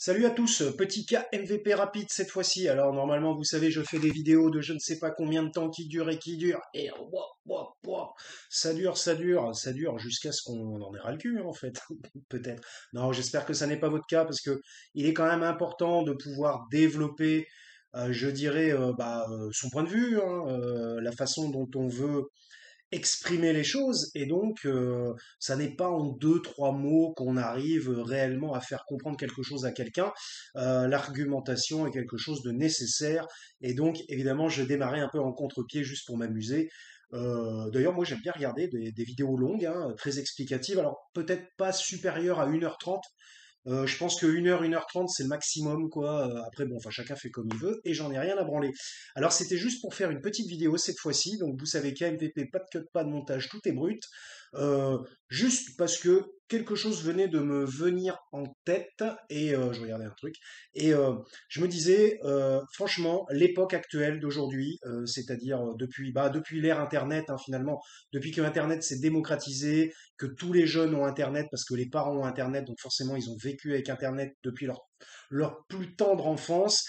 Salut à tous, petit cas MVP rapide cette fois-ci. Alors normalement, vous savez, je fais des vidéos de je ne sais pas combien de temps qui durent et qui durent. Et ça dure, ça dure, ça dure jusqu'à ce qu'on en ait ras le cul, hein, en fait, peut-être. Non, j'espère que ça n'est pas votre cas parce que il est quand même important de pouvoir développer, je dirais, son point de vue, hein, la façon dont on veut exprimer les choses et donc ça n'est pas en deux trois mots qu'on arrive réellement à faire comprendre quelque chose à quelqu'un. L'argumentation est quelque chose de nécessaire et donc évidemment je démarrais un peu en contre-pied juste pour m'amuser. D'ailleurs moi j'aime bien regarder des vidéos longues, hein, très explicatives, alors peut-être pas supérieures à 1h30. Je pense que 1h 30 c'est le maximum, quoi. Après, bon, enfin, chacun fait comme il veut, et j'en ai rien à branler. Alors, c'était juste pour faire une petite vidéo cette fois-ci. Donc, vous savez KMVP, pas de cut, pas de montage, tout est brut. Euh, Juste parce que quelque chose venait de me venir en tête, et je regardais un truc, et je me disais, franchement, l'époque actuelle d'aujourd'hui, c'est-à-dire depuis l'ère Internet, hein, finalement, depuis que Internet s'est démocratisé, que tous les jeunes ont Internet parce que les parents ont Internet, donc forcément ils ont vécu avec Internet depuis leur plus tendre enfance.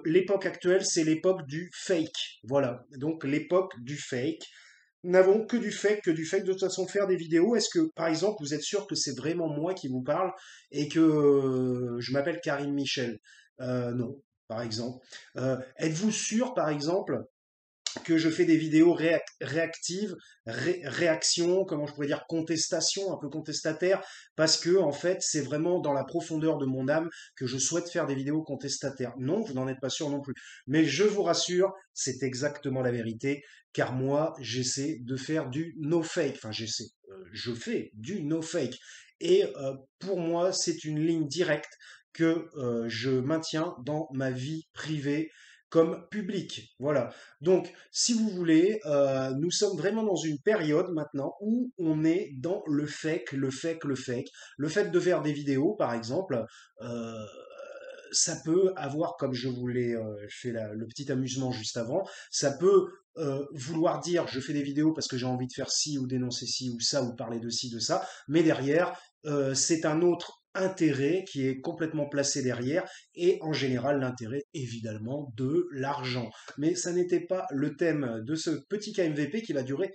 L'époque actuelle, c'est l'époque du fake. Voilà, donc l'époque du fake. Nous n'avons que du fake, que du fake. De toute façon, faire des vidéos, est-ce que, par exemple, vous êtes sûr que c'est vraiment moi qui vous parle et que je m'appelle Karine Michel? Non, par exemple. Êtes-vous sûr, par exemple, que je fais des vidéos réactives, réaction, comment je pourrais dire, contestation, un peu contestataire, parce que en fait, c'est vraiment dans la profondeur de mon âme que je souhaite faire des vidéos contestataires. Non, vous n'en êtes pas sûr non plus. Mais je vous rassure, c'est exactement la vérité, car moi, j'essaie de faire du no fake. Enfin, je fais du no fake. Et pour moi, c'est une ligne directe que je maintiens dans ma vie privée comme public. Voilà. Donc, si vous voulez, nous sommes vraiment dans une période maintenant où on est dans le fake, le fake, le fake. Le fait de faire des vidéos, par exemple, euh, ça peut avoir, comme je vous l'ai fait le petit amusement juste avant, ça peut vouloir dire je fais des vidéos parce que j'ai envie de faire ci ou dénoncer ci ou ça ou parler de ci, de ça, mais derrière, c'est un autre intérêt qui est complètement placé derrière et en général l'intérêt évidemment de l'argent. Mais ça n'était pas le thème de ce petit KMVP qui va durer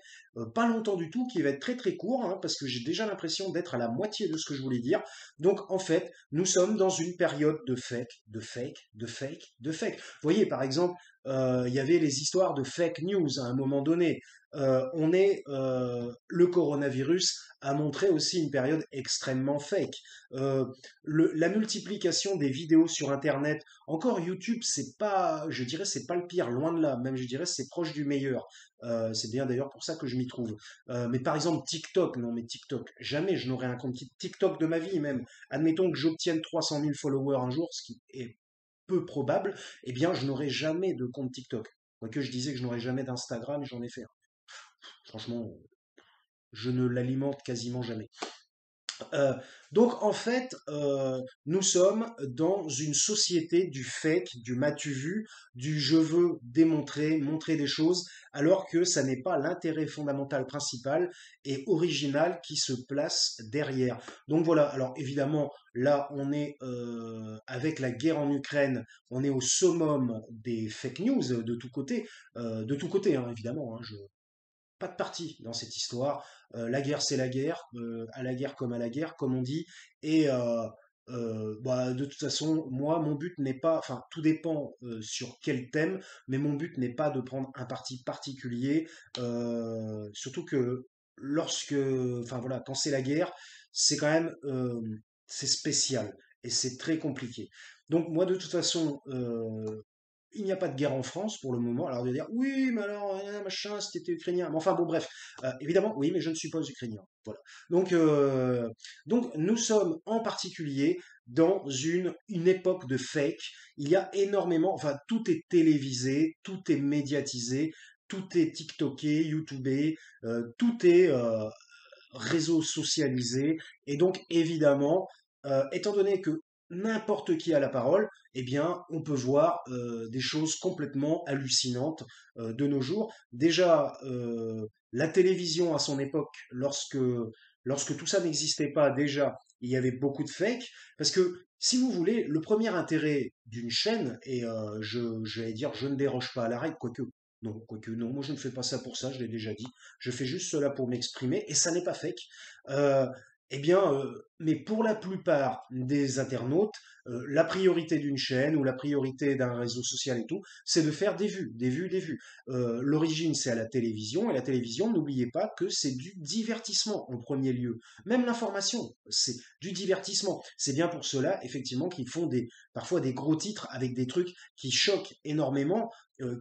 pas longtemps du tout, qui va être très très court, hein, parce que j'ai déjà l'impression d'être à la moitié de ce que je voulais dire. Donc en fait, nous sommes dans une période de fake, de fake, de fake, de fake. Vous voyez, par exemple, il y avait les histoires de fake news à un moment donné. Le coronavirus a montré aussi une période extrêmement fake. La multiplication des vidéos sur Internet, encore YouTube, c'est pas, je dirais, c'est pas le pire, loin de là. Même, je dirais, c'est proche du meilleur. C'est bien d'ailleurs pour ça que je m'y trouve. Mais par exemple, TikTok, non, mais TikTok, jamais je n'aurais un compte TikTok de ma vie, même. Admettons que j'obtienne 300 000 followers un jour, ce qui est peu probable, eh bien, je n'aurai jamais de compte TikTok. Quoique je disais que je n'aurais jamais d'Instagram, et j'en ai fait un. Franchement, je ne l'alimente quasiment jamais. Euh, donc en fait, nous sommes dans une société du fake, du m'as-tu vu, du je veux démontrer, montrer des choses, alors que ça n'est pas l'intérêt fondamental principal et original qui se place derrière. Donc voilà, alors évidemment, là on est avec la guerre en Ukraine, on est au summum des fake news de tout côté hein, évidemment, hein, pas de parti dans cette histoire. La guerre, c'est la guerre, à la guerre comme à la guerre, comme on dit. Et de toute façon, moi, mon but n'est pas, enfin, tout dépend sur quel thème, mais mon but n'est pas de prendre un parti particulier. Surtout que enfin voilà, quand c'est la guerre, c'est quand même, c'est spécial et c'est très compliqué. Donc moi, de toute façon, il n'y a pas de guerre en France pour le moment. Alors, de dire, oui, mais alors, machin, si t'étais ukrainien. Mais enfin, bon, bref. Évidemment, oui, mais je ne suis pas ukrainien. Voilà. Donc, nous sommes en particulier dans une époque de fake. Il y a énormément, enfin, tout est télévisé, tout est médiatisé, tout est TikToké, YouTubé, tout est réseau socialisé. Et donc, évidemment, étant donné que n'importe qui a la parole, eh bien, on peut voir des choses complètement hallucinantes de nos jours. Déjà, la télévision à son époque, lorsque tout ça n'existait pas, déjà, il y avait beaucoup de fake, parce que si vous voulez, le premier intérêt d'une chaîne, et je vais dire, je ne déroge pas à la règle, quoique non, moi je ne fais pas ça pour ça, je l'ai déjà dit, je fais juste cela pour m'exprimer, et ça n'est pas fake. Euh, eh bien, mais pour la plupart des internautes, la priorité d'une chaîne ou la priorité d'un réseau social et tout, c'est de faire des vues, des vues, des vues. L'origine, c'est à la télévision, et la télévision, n'oubliez pas que c'est du divertissement en premier lieu. Même l'information, c'est du divertissement. C'est bien pour cela, effectivement, qu'ils font parfois des gros titres avec des trucs qui choquent énormément,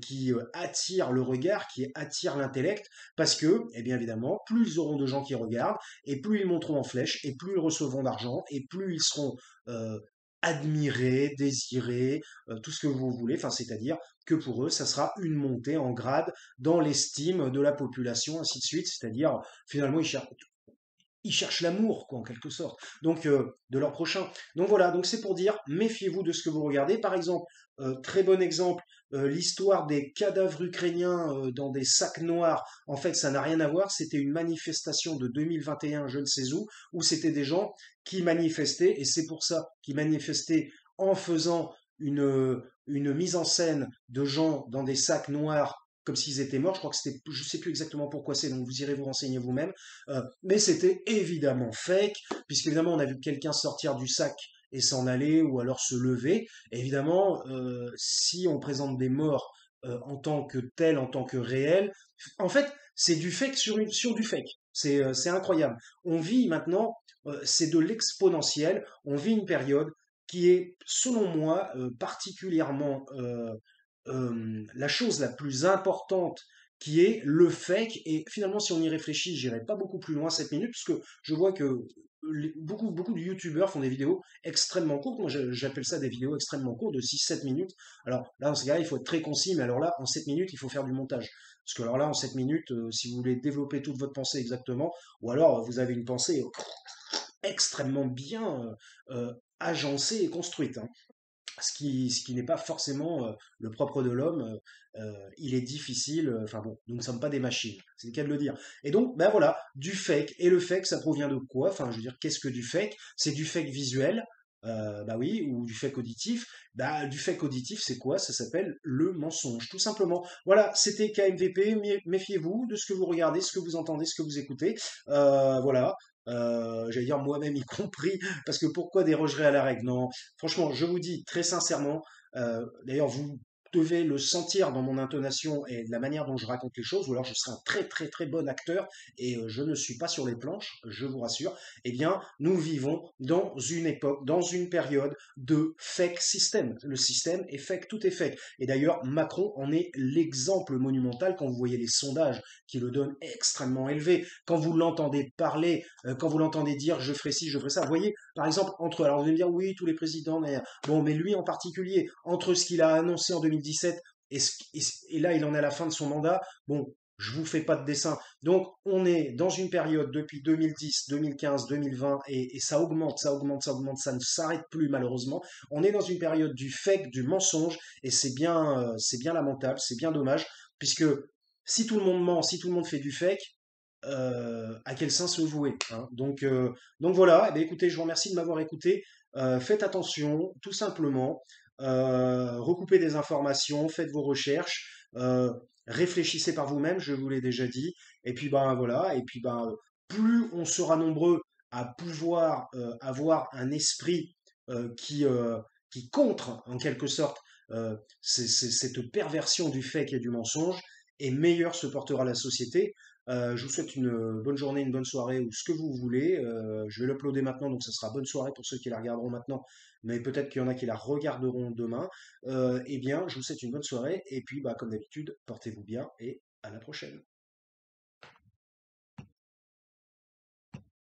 qui attirent le regard, qui attirent l'intellect, parce que, eh bien évidemment, plus ils auront de gens qui regardent, et plus ils monteront en flèche, et plus ils recevront d'argent, et plus ils seront euh, admirés, désirés, tout ce que vous voulez, enfin, c'est-à-dire que pour eux, ça sera une montée en grade dans l'estime de la population, ainsi de suite, c'est-à-dire, finalement, ils cherchent l'amour, quoi, en quelque sorte, donc de leur prochain. Donc voilà, donc c'est pour dire, méfiez-vous de ce que vous regardez. Par exemple, très bon exemple, l'histoire des cadavres ukrainiens dans des sacs noirs. En fait, ça n'a rien à voir. C'était une manifestation de 2021, je ne sais où c'était des gens qui manifestaient, et c'est pour ça qu'ils manifestaient en faisant une mise en scène de gens dans des sacs noirs comme s'ils étaient morts. Je crois que c'était, je sais plus exactement pourquoi c'est, donc vous irez vous renseigner vous-même. Mais c'était évidemment fake, puisqu'évidemment on a vu quelqu'un sortir du sac et s'en aller, ou alors se lever. Et évidemment, si on présente des morts en tant que tels, en tant que réels, en fait, c'est du fake sur du fake. C'est incroyable. On vit maintenant, c'est de l'exponentiel. On vit une période qui est, selon moi, particulièrement la chose la plus importante qui est le fake. Et finalement, si on y réfléchit, j'irai pas beaucoup plus loin 7 minutes, parce que je vois que beaucoup de youtubeurs font des vidéos extrêmement courtes. Moi, j'appelle ça des vidéos extrêmement courtes de 6-7 minutes. Alors là, dans ce cas-là, il faut être très concis, mais alors là, en 7 minutes, il faut faire du montage. Parce que alors là, en 7 minutes, si vous voulez développer toute votre pensée exactement, ou alors vous avez une pensée extrêmement bien agencée et construite, hein, ce qui n'est pas forcément le propre de l'homme. Il est difficile, enfin bon, nous ne sommes pas des machines, c'est le cas de le dire. Et donc, ben voilà, du fake. Et le fake, ça provient de quoi? Enfin, je veux dire, qu'est-ce que du fake? C'est du fake visuel, bah oui, ou du fake auditif. Bah, du fake auditif, c'est quoi? Ça s'appelle le mensonge, tout simplement. Voilà, c'était KMVP, méfiez-vous de ce que vous regardez, ce que vous entendez, ce que vous écoutez. Voilà. J'allais dire moi-même y compris, parce que pourquoi dérogerait à la règle? Non, franchement, je vous dis très sincèrement, d'ailleurs, vous devez le sentir dans mon intonation et de la manière dont je raconte les choses, ou alors je serai un très très très bon acteur et je ne suis pas sur les planches, je vous rassure. Eh bien, nous vivons dans une époque, dans une période de fake system. Le système est fake, tout est fake. Et d'ailleurs, Macron en est l'exemple monumental quand vous voyez les sondages qui le donnent extrêmement élevé, quand vous l'entendez parler, quand vous l'entendez dire je ferai ci, je ferai ça. Vous voyez, par exemple, alors vous allez me dire oui, tous les présidents, mais bon, mais lui en particulier, entre ce qu'il a annoncé en 2017 et là, il en est à la fin de son mandat, bon, je vous fais pas de dessin. Donc, on est dans une période depuis 2010, 2015, 2020, et ça augmente, ça augmente, ça augmente, ça ne s'arrête plus malheureusement. On est dans une période du fake, du mensonge, et c'est bien lamentable, c'est bien dommage, puisque si tout le monde ment, si tout le monde fait du fake, à quel sein se vouer, hein. Donc voilà, eh bien, écoutez, je vous remercie de m'avoir écouté. Faites attention, tout simplement. Recoupez des informations, faites vos recherches, réfléchissez par vous-même, je vous l'ai déjà dit. Et puis ben voilà, et puis ben plus on sera nombreux à pouvoir avoir un esprit qui contre en quelque sorte cette perversion du fake et du mensonge, et meilleure se portera la société. Je vous souhaite une bonne journée, une bonne soirée ou ce que vous voulez. Je vais l'uploader maintenant, donc ce sera bonne soirée pour ceux qui la regarderont maintenant, mais peut-être qu'il y en a qui la regarderont demain. Eh bien, je vous souhaite une bonne soirée et puis, bah, comme d'habitude, portez-vous bien et à la prochaine.